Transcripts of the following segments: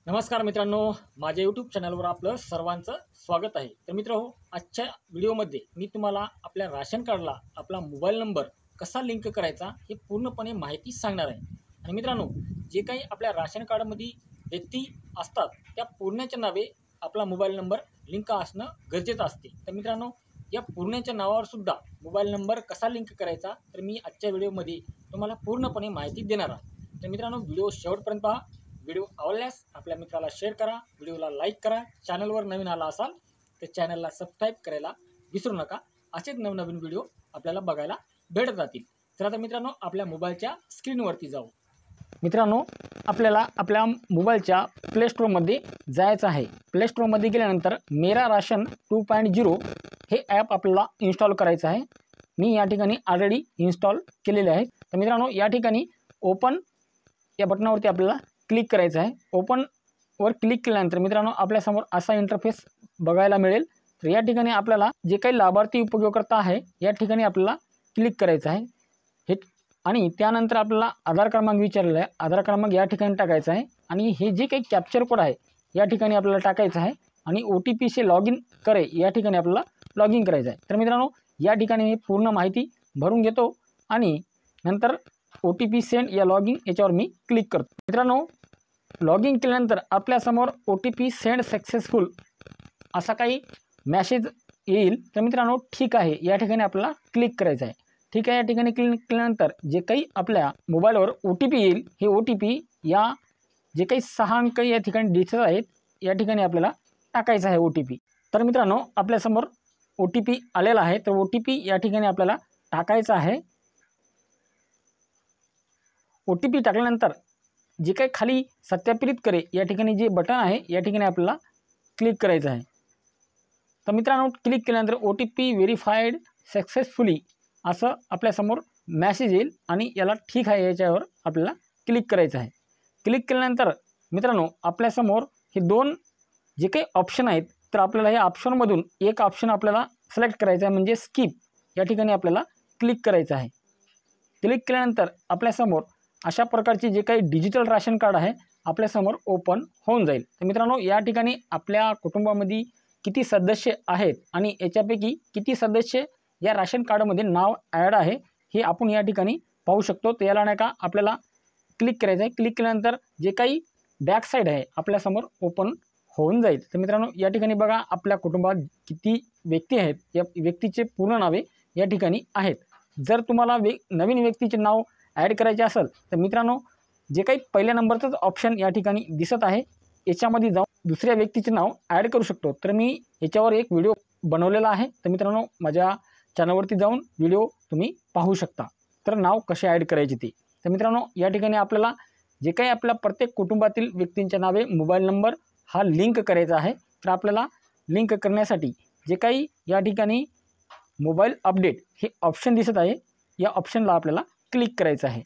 नमस्कार मित्रांनो, माझ्या यूट्यूब चॅनलवर आपलं सर्वांचं स्वागत आहे। तर मित्रहो, आजच्या व्हिडिओमध्ये मी तुम्हाला आपल्या राशन कार्डला आपला मोबाईल नंबर कसा लिंक करायचा हे पूर्णपणे माहिती सांगणार आहे। आणि मित्रांनो, जे काही आपल्या राशन कार्डमध्ये व्यक्ती असतात त्या पूर्णाच्या नावे आपला मोबाईल नंबर लिंक असणं गरजेचं असते। तर मित्रांनो, या पूर्णाच्या नावावर सुद्धा मोबाईल नंबर कसा लिंक करायचा तर मी आजच्या व्हिडिओमध्ये तुम्हाला पूर्णपणे माहिती देणार आहे। तर मित्रांनो, व्हिडिओ शेवटपर्यंत पहा। व्हिडिओ आवडल्यास आपल्या मित्राला शेअर करा, व्हिडिओला लाईक करा, चॅनलवर नवीन आला असाल तर चॅनलला सबस्क्राईब करायला विसरू नका। असेच नवनवीन व्हिडिओ आपल्याला बघायला भेटत राहतील। तर आता मित्रांनो, आपल्या मोबाईलच्या स्क्रीनवरती जाऊ। मित्रांनो, आपल्याला आपल्या मोबाईलच्या प्ले स्टोअरमध्ये जायचं आहे। प्ले स्टोअरमध्ये गेल्यानंतर मेरा राशन 2.0 हे ॲप आपल्याला इन्स्टॉल करायचं आहे। मी या ठिकाणी ऑलरेडी इन्स्टॉल केलेले आहे। तर मित्रांनो, या ठिकाणी ओपन या बटनावरती आपल्याला क्लिक करायचं आहे। ओपनवर क्लिक केल्यानंतर मित्रांनो, आपल्यासमोर असा इंटरफेस बघायला मिळेल। तर या ठिकाणी आपल्याला जे काही लाभार्थी उपयोगकर्ता आहे या ठिकाणी आपल्याला क्लिक करायचं आहे। हे आणि त्यानंतर आपल्याला आधार क्रमांक विचारलेला आहे। आधार क्रमांक या ठिकाणी टाकायचा आहे आणि हे जे काही कॅप्चर कोड आहे या ठिकाणी आपल्याला टाकायचं आहे आणि OTP से लॉग इन करे या ठिकाणी आपल्याला लॉग इन करायचं आहे। तर मित्रांनो, या ठिकाणी मी पूर्ण माहिती भरून घेतो आणि नंतर OTP सेंड या लॉग इन याच्यावर मी क्लिक करतो। मित्रांनो, लॉग इन केल्यानंतर आपल्यासमोर OTP सेंड सक्सेसफुल असा काही मेसेज येईल। तर मित्रांनो, ठीक आहे या ठिकाणी आपल्याला क्लिक करायचं आहे। ठीक आहे, या ठिकाणी क्लिक केल्यानंतर जे काही आपल्या मोबाईलवर OTP येईल हे OTP या जे काही 6 अंक या ठिकाणी दिसत आहेत या ठिकाणी आपल्याला टाकायचा आहे OTP। तर मित्रांनो, आपल्यासमोर OTP आलेला आहे। तर OTP या ठिकाणी आपल्याला टाकायचा आहे। OTP टाकल्यानंतर जे काही खाली सत्यापित करे या ठिकाणी जे बटन आहे या ठिकाणी आपल्याला क्लिक करायचं आहे। तर मित्रांनो, क्लिक केल्यानंतर OTP व्हेरीफाईड सक्सेसफुली असं आपल्यासमोर मेसेज येईल आणि याला ठीक आहे याच्यावर आपल्याला क्लिक करायचं आहे। क्लिक केल्यानंतर मित्रांनो, आपल्यासमोर हे दोन जे काही ऑप्शन आहेत तर आपल्याला या ऑप्शनमधून एक ऑप्शन आपल्याला सिलेक्ट करायचा आहे, म्हणजे स्किप या ठिकाणी आपल्याला क्लिक करायचं आहे। क्लिक केल्यानंतर आपल्यासमोर अशा प्रकारचे जे काही डिजिटल राशन कार्ड आहे आपल्यासमोर ओपन होऊन जाईल। तर मित्रांनो, या ठिकाणी आपल्या कुटुंबामध्ये किती सदस्य आहेत आणि याच्यापैकी किती सदस्य या राशन कार्डमध्ये नाव ॲड आहे हे आपण या ठिकाणी पाहू शकतो। तर याला नाही का आपल्याला क्लिक करायचं आहे। क्लिक केल्यानंतर जे काही बॅक साईड आहे आपल्यासमोर ओपन होऊन जाईल। तर मित्रांनो, या ठिकाणी बघा आपल्या कुटुंबात किती व्यक्ती आहेत, या व्यक्तीचे पूर्ण नावे या ठिकाणी आहेत। जर तुम्हाला नवीन व्यक्तीचे नाव ॲड करायचे असेल तर मित्रांनो, जे काही पहिल्या नंबरचंच ऑप्शन या ठिकाणी दिसत आहे याच्यामध्ये जाऊन दुसऱ्या व्यक्तीचे नाव ॲड करू शकतो। तर मी याच्यावर एक व्हिडिओ बनवलेला आहे। तर मित्रांनो, माझ्या चॅनलवरती जाऊन व्हिडिओ तुम्ही पाहू शकता तर नाव कसे ॲड करायचे ते। तर मित्रांनो, या ठिकाणी आपल्याला जे काही आपल्या प्रत्येक कुटुंबातील व्यक्तींच्या नावे मोबाईल नंबर हा लिंक करायचा आहे। तर आपल्याला लिंक करण्यासाठी जे काही या ठिकाणी मोबाईल अपडेट हे ऑप्शन दिसत आहे या ऑप्शनला आपल्याला क्लिक करायचं आहे।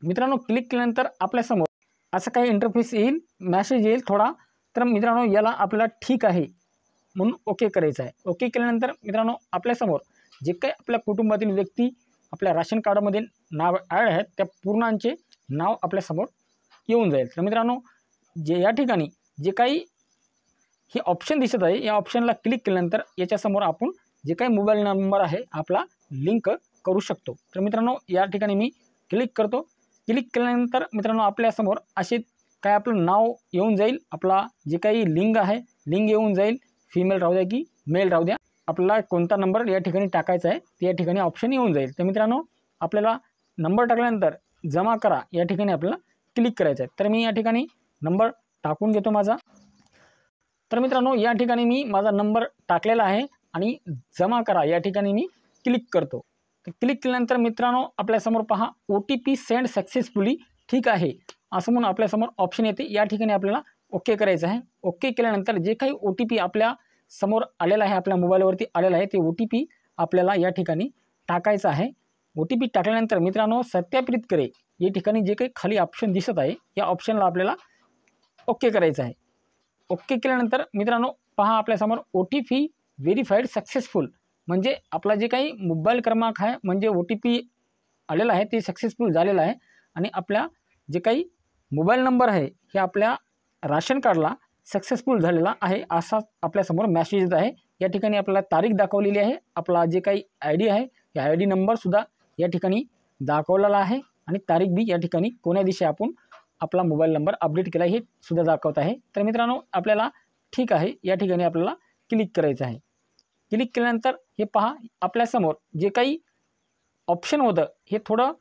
मित्रांनो, क्लिक केल्यानंतर आपल्यासमोर असं काही इंटरफेस येईल, मेसेज येईल थोडा। तर मित्रांनो, याला आपल्याला ठीक आहे म्हणून ओके करायचं आहे। ओके केल्यानंतर मित्रांनो, आपल्यासमोर जे काही आपल्या कुटुंबातील व्यक्ती आपल्या राशन कार्डमध्ये नाव ॲड आहेत त्या पूर्णांचे नाव आपल्यासमोर येऊन जाईल। तर मित्रांनो, या ठिकाणी जे काही हे ऑप्शन दिसत आहे या ऑप्शनला क्लिक केल्यानंतर याच्यासमोर आपण जे काही मोबाईल नंबर आहे आपला लिंक करू शकतो। तर मित्रांनो, या ठिकाणी मी क्लिक करतो। क्लिक केल्यानंतर मित्रांनो, आपल्यासमोर असे काय आपलं नाव येऊन जाईल, आपला जे काही लिंग आहे लिंग येऊन जाईल, फिमेल राहू द्या की मेल राहू द्या, आपला कोणता नंबर या ठिकाणी टाकायचा आहे ते या ठिकाणी ऑप्शन येऊन जाईल। तर मित्रांनो, आपल्याला नंबर टाकल्यानंतर जमा करा या ठिकाणी आपल्याला क्लिक करायचं आहे। तर मी या ठिकाणी नंबर टाकून घेतो माझा। तर मित्रांनो, या ठिकाणी मी माझा नंबर टाकलेला आहे आणि जमा करा या ठिकाणी मी क्लिक करतो। तर क्लिक केल्यानंतर मित्रांनो, आपल्यासमोर पहा OTP सेंड सक्सेसफुली ठीक आहे असं म्हणून आपल्यासमोर ऑप्शन येते। या ठिकाणी आपल्याला ओके करायचं आहे। ओके केल्यानंतर जे काही OTP आपल्या समोर आलेला आहे, आपल्या मोबाईलवरती आलेला आहे, ते OTP आपल्याला या ठिकाणी टाकायचं आहे। OTP टाकल्यानंतर मित्रांनो, सत्यापित करे या ठिकाणी जे काही खाली ऑप्शन दिसत आहे या ऑप्शनला आपल्याला ओके करायचं आहे। ओके केल्यानंतर मित्रांनो, पहा आपल्यासमोर OTP व्हेरीफाईड सक्सेसफुल म्हणजे आपला जे काही मोबाईल क्रमांक आहे म्हणजे OTP आलेला आहे ते सक्सेसफुल झालेला आहे आणि आपल्या जे काही मोबाईल नंबर आहे हे आपल्या राशन कार्डला सक्सेसफुल झालेला आहे असा आपल्यासमोर मेसेज येत आहे। या ठिकाणी आपल्याला तारीख दाखवलेली आहे, आपला जे काही ID आहे या ID नंबरसुद्धा या ठिकाणी दाखवलेला आहे आणि तारीख बी या ठिकाणी कोण्या दिवशी आपण आपला मोबाईल नंबर अपडेट केला हे सुद्धा दाखवत आहे। तर मित्रांनो आपल्याला ठीक आहे या ठिकाणी आपल्याला क्लिक करायचं आहे। क्लिक केल्यानंतर हे पहा आपल्यासमोर जे काही ऑप्शन होतं हे थोडं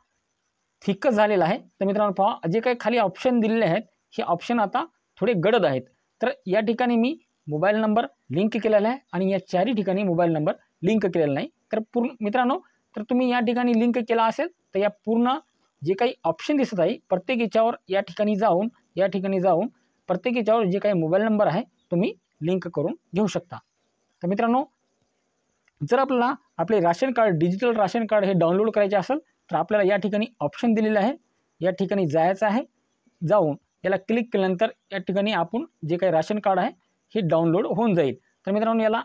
फिक्कस झालेलं आहे। तर मित्रांनो पहा जे काही खाली ऑप्शन दिलेले आहेत हे ऑप्शन आता थोडे गडद आहेत। तर या ठिकाणी मी मोबाईल नंबर लिंक केलेला आहे आणि या चारही ठिकाणी मोबाईल नंबर लिंक केलेला नाही। तर मित्रांनो तर तुम्ही या ठिकाणी लिंक केला असेल तर या पूर्ण जे काही ऑप्शन दिसत आहे प्रत्येक याच्यावर या ठिकाणी जाऊन प्रत्येक याच्यावर जे काही मोबाईल नंबर आहे तुम्ही लिंक करून घेऊ शकता। तर मित्रांनो जर आपल्याला आपले ration card digital ration card हे डाउनलोड करायचे असेल तर आपल्याला या ठिकाणी ऑप्शन दिलेला आहे, या ठिकाणी जायचं आहे। जाऊन याला क्लिक केल्यानंतर या ठिकाणी आपण जे काही राशन कार्ड आहे हे डाउनलोड होऊन जाईल। तर मित्रांनो याला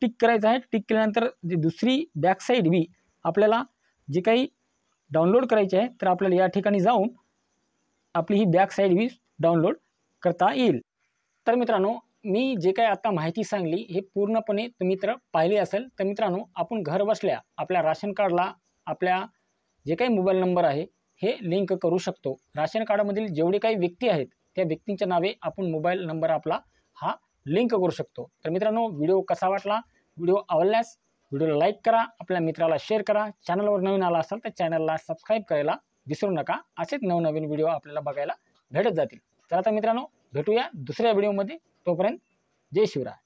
टिक करायचं आहे। टिक केल्यानंतर जी दुसरी बॅक साईड बी आपल्याला जे काही डाउनलोड करायचे आहे तर आपल्याला या ठिकाणी जाऊन आपली ही बॅक साईड बी डाउनलोड करता येईल। तर मित्रांनो मी जे काही आता माहिती सांगली हे पूर्णपणे तुम्ही तर पाहिली असेल। तर मित्रांनो आपण घर बसल्या आपल्या राशन कार्डला आपल्या जे काही मोबाईल नंबर आहे हे लिंक करू शकतो। राशन कार्डमधील जेवढे काही व्यक्ती आहेत त्या व्यक्तींच्या नावे आपण मोबाईल नंबर आपला हा लिंक करू शकतो। तर मित्रांनो व्हिडिओ कसा वाटला, व्हिडिओ आवडल्यास व्हिडिओला लाईक करा, आपल्या मित्राला शेअर करा, चॅनलवर नवीन आला असाल तर चॅनलला सबस्क्राईब करायला विसरू नका। असेच नवनवीन व्हिडिओ आपल्याला बघायला भेटत जातील। तर आता मित्रांनो भेटूया दुसऱ्या व्हिडिओमध्ये, तोपर्यंत जय शिवराय।